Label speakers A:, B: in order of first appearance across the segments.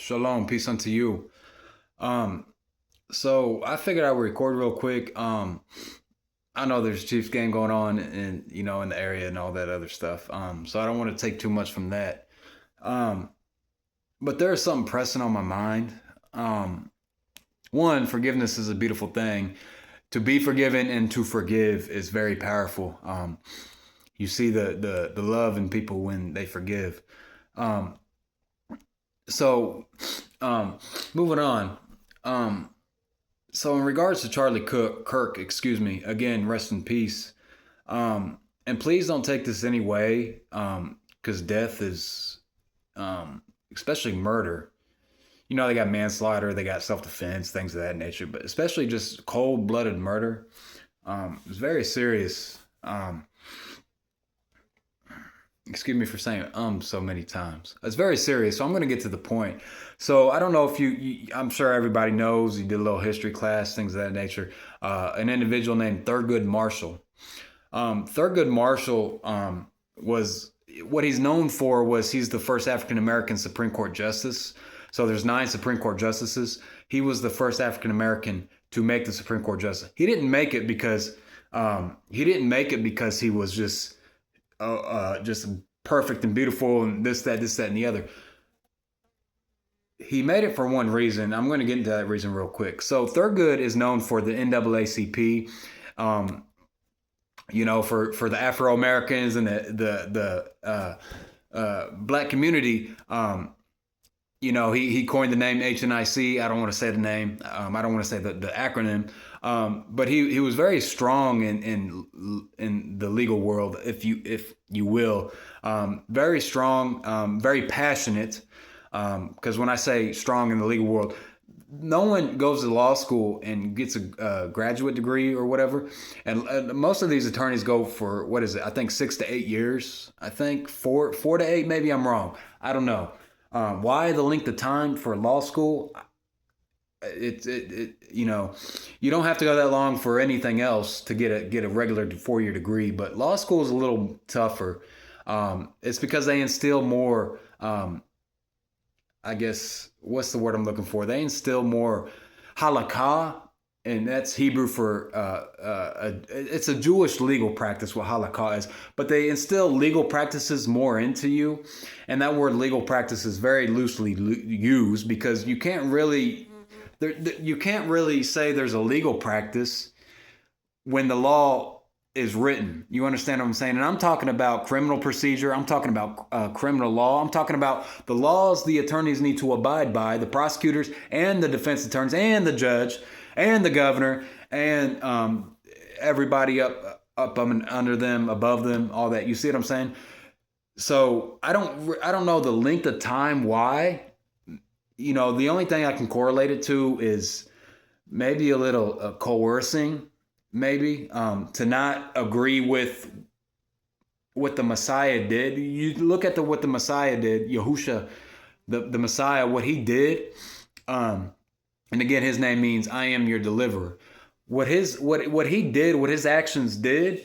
A: Shalom, peace unto you. Um, so I figured I would record real quick. I know there's Chiefs game going on in in the area and all that other stuff. So I don't want to take too much from that. Um, but there is something pressing on my mind. Um, One, forgiveness is a beautiful thing. To be forgiven and to forgive is very powerful. You see the love in people when they forgive. Um, so um, Moving on. Um, So in regards to Kirk, excuse me, again, rest in peace. And please don't take this any way, because death is, especially murder. You know, they got manslaughter, they got self-defense, things of that nature, but especially just cold-blooded murder. It's very serious. Excuse me for saying so many times. It's very serious. So I'm going to get to the point. So I don't know if I'm sure everybody knows, you did a little history class, things of that nature. An individual named Thurgood Marshall. Thurgood Marshall was what he's known for was he's the first African American Supreme Court justice. So there's 9 Supreme Court justices. He was the first African American to make the Supreme Court justice. He didn't make it because he was just perfect and beautiful and this, that, and the other. He made it for one reason. I'm going to get into that reason real quick. So Thurgood is known for the NAACP, for the Afro Americans and the black community. He coined the name HNIC. I don't want to say the name. I don't want to say the acronym. But he was very strong in the legal world, if you will. Very strong, very passionate. Because when I say strong in the legal world, no one goes to law school and gets a graduate degree or whatever. And most of these attorneys go for, what is it? I think 6 to 8 years. I think four to 8. Maybe I'm wrong. I don't know. Why the length of time for law school? You don't have to go that long for anything else to get a regular 4-year degree, but law school is a little tougher. It's because they instill more. I guess what's the word I'm looking for? They instill more halakha, and that's Hebrew for it's a Jewish legal practice, what halakha is, but they instill legal practices more into you, and that word legal practice is very loosely used because you can't really say there's a legal practice when the law is written. You understand what I'm saying? And I'm talking about criminal procedure. I'm talking about criminal law. I'm talking about the laws the attorneys need to abide by, the prosecutors and the defense attorneys and the judge and the governor and everybody up under them, above them, all that. You see what I'm saying? So I don't know the length of time why. The only thing I can correlate it to is maybe a little coercing, maybe to not agree with what the Messiah did. You look at what the Messiah did, Yahusha, the Messiah, what he did. And again, his name means I am your deliverer. What he did, what his actions did,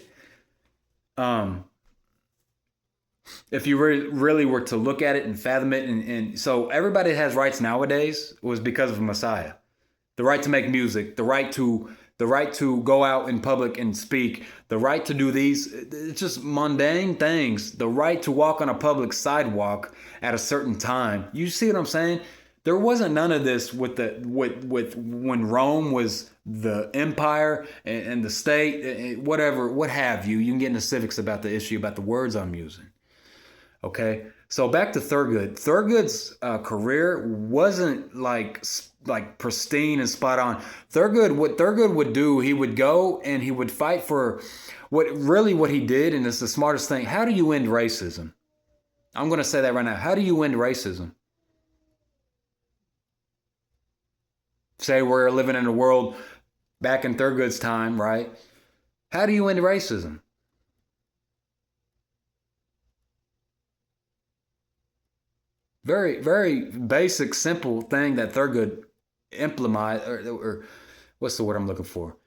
A: if you really were to look at it and fathom it, and so everybody that has rights nowadays was because of Messiah. The right to make music, the right to go out in public and speak, the right to do these, it's just mundane things, the right to walk on a public sidewalk at a certain time. You see what I'm saying? There wasn't none of this with when Rome was the empire and the state, whatever, what have you. You can get into civics about the issue, about the words I'm using. Okay, so back to Thurgood. Thurgood's career wasn't like pristine and spot on. What Thurgood would do, he would go and he would fight for what he did, and it's the smartest thing. How do you end racism? I'm going to say that right now. How do you end racism? Say we're living in a world back in Thurgood's time, right? How do you end racism? Very, very basic, simple thing that Thurgood implemented, or what's the word I'm looking for?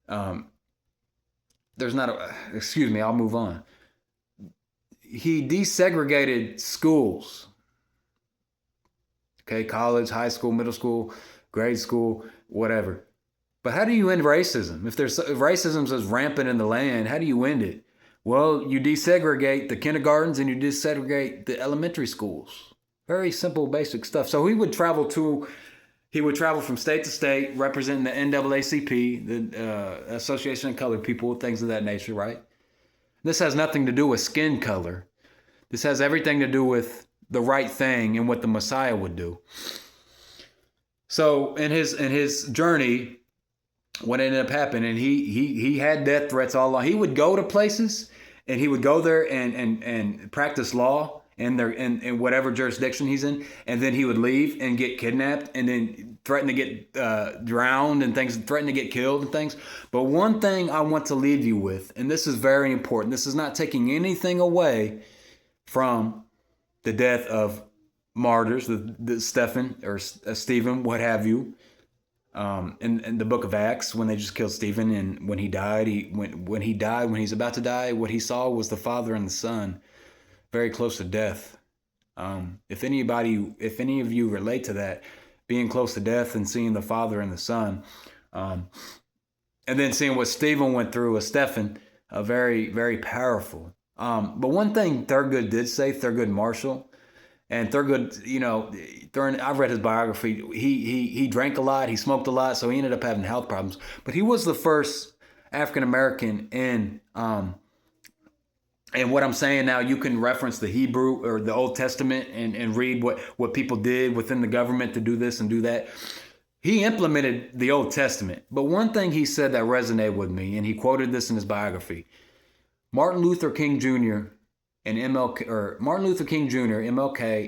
A: Um, excuse me, I'll move on. He desegregated schools. Okay, college, high school, middle school, grade school, whatever. But how do you end racism? If racism is rampant in the land, how do you end it? Well, you desegregate the kindergartens and you desegregate the elementary schools. Very simple, basic stuff. So he would travel from state to state, representing the NAACP, the Association of Colored People, things of that nature, right? This has nothing to do with skin color. This has everything to do with the right thing and what the Messiah would do. So in his journey, what ended up happening, he had death threats all along. He would go to places and he would go there and practice law in whatever jurisdiction he's in, and then he would leave and get kidnapped and then threaten to get drowned and things, threaten to get killed and things. But one thing I want to leave you with, and this is very important, this is not taking anything away from the death of martyrs, the Stephen or Stephen, what have you, in the book of Acts, when they just killed Stephen, and when he died, when he's about to die, what he saw was the Father and the Son very close to death. If any of you relate to that, being close to death and seeing the Father and the Son, and then seeing what Stephen went through with Stephen, very, very powerful. But one thing Thurgood did say, Thurgood Marshall, and Thurgood, I've read his biography. He drank a lot, he smoked a lot, so he ended up having health problems. But he was the first African American in. And what I'm saying now, you can reference the Hebrew or the Old Testament and read what people did within the government to do this and do that. He implemented the Old Testament. But one thing he said that resonated with me, and he quoted this in his biography, Martin Luther King Jr. and MLK,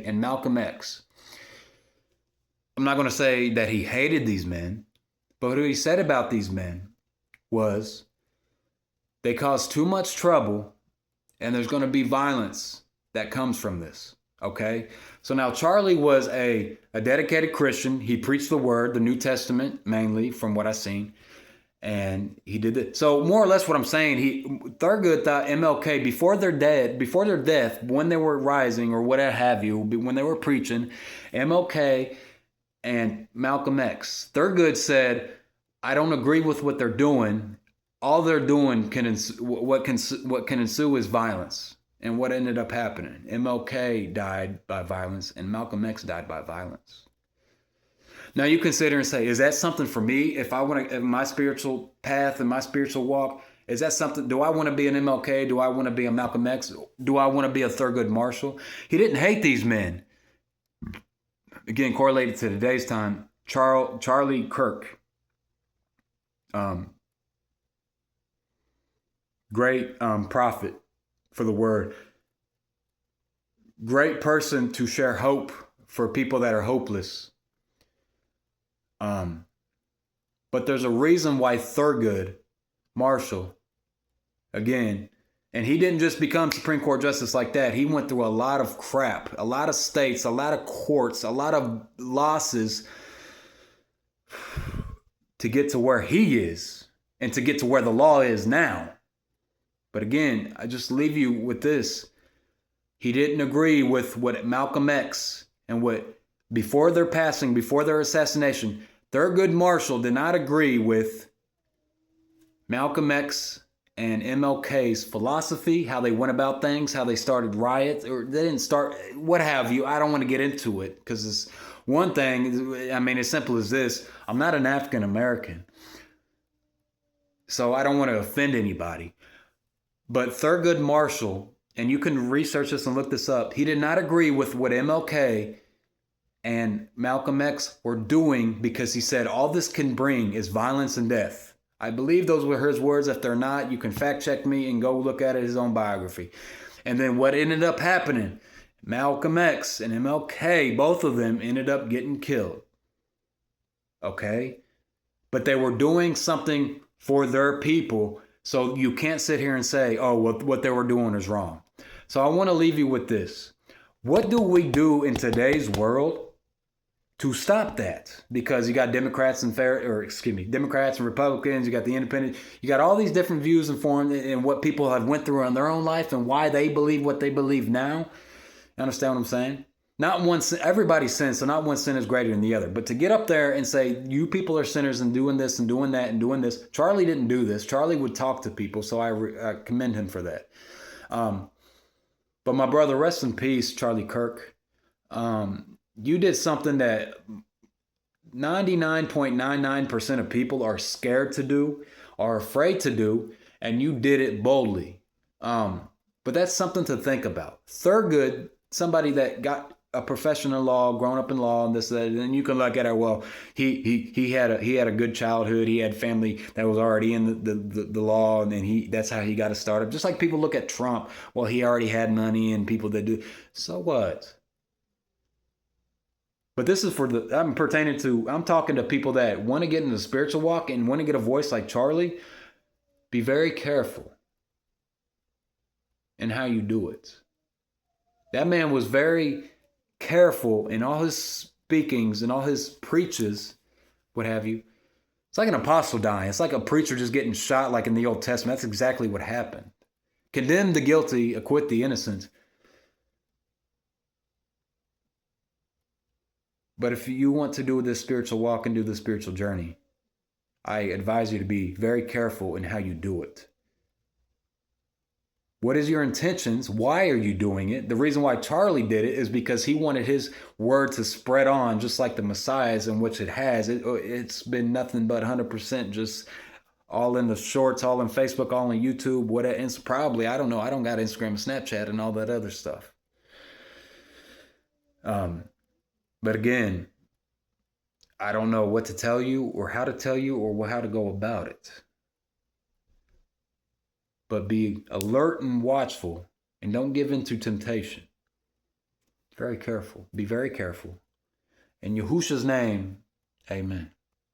A: and Malcolm X. I'm not going to say that he hated these men, but what he said about these men was they caused too much trouble, and there's going to be violence that comes from this, okay? So now Charlie was a dedicated Christian. He preached the word, the New Testament, mainly, from what I've seen. And he did it. So more or less what I'm saying, Thurgood thought MLK, before their death, when they were rising or whatever have you, when they were preaching, MLK and Malcolm X, Thurgood said, I don't agree with what they're doing. All they're doing what can ensue is violence. And what ended up happening? MLK died by violence and Malcolm X died by violence. Now you consider and say, is that something for me? If I want to, in my spiritual path and my spiritual walk, is that something? Do I want to be an MLK? Do I want to be a Malcolm X? Do I want to be a Thurgood Marshall? He didn't hate these men. Again, correlated to today's time, Charlie Kirk. Great prophet for the word. Great person to share hope for people that are hopeless. But there's a reason why Thurgood Marshall, again, and he didn't just become Supreme Court Justice like that. He went through a lot of crap, a lot of states, a lot of courts, a lot of losses to get to where he is and to get to where the law is now. But again, I just leave you with this. He didn't agree with what Malcolm X and what, before their passing, before their assassination, Thurgood Marshall did not agree with Malcolm X and MLK's philosophy, how they went about things, how they started riots, or they didn't start, what have you. I don't want to get into it because it's one thing. I mean, as simple as this, I'm not an African American, so I don't want to offend anybody. But Thurgood Marshall, and you can research this and look this up, he did not agree with what MLK and Malcolm X were doing because he said all this can bring is violence and death. I believe those were his words. If they're not, you can fact check me and go look at his own biography. And then what ended up happening, Malcolm X and MLK, both of them ended up getting killed. Okay? But they were doing something for their people. So you can't sit here and say, oh, what they were doing is wrong. So I want to leave you with this. What do we do in today's world to stop that? Because you got Democrats and Democrats and Republicans, you got the independent, you got all these different views and what people have went through in their own life and why they believe what they believe now. You understand what I'm saying? Not one sin, everybody's sin, so not one sin is greater than the other. But to get up there and say, you people are sinners and doing this and doing that and doing this. Charlie didn't do this. Charlie would talk to people, so I commend him for that. But my brother, rest in peace, Charlie Kirk. You did something that 99.99% of people are scared to do, are afraid to do, and you did it boldly. But that's something to think about. Thurgood, somebody that got a profession in law, grown up in law, and this, that, and you can look at it. Well, he had a good childhood. He had family that was already in the law, and then that's how he got a startup. Just like people look at Trump. Well, he already had money, and people that do. So what? But this is I'm talking to people that want to get in the spiritual walk and want to get a voice like Charlie. Be very careful in how you do it. That man was very careful in all his speakings and all his preaches, what have you. It's like an apostle dying. It's like a preacher just getting shot like in the Old Testament. That's exactly what happened. Condemn the guilty, acquit the innocent. But if you want to do this spiritual walk and do the spiritual journey, I advise you to be very careful in how you do it. What is your intentions? Why are you doing it? The reason why Charlie did it is because he wanted his word to spread on, just like the Messiah's, in which it has. It's been nothing but 100% just all in the shorts, all in Facebook, all in YouTube, whatever. It's probably, I don't know. I don't got Instagram and Snapchat and all that other stuff. But again, I don't know what to tell you or how to tell you or how to go about it. But be alert and watchful and don't give in to temptation. Very careful. Be very careful. In Yahushua's name, amen.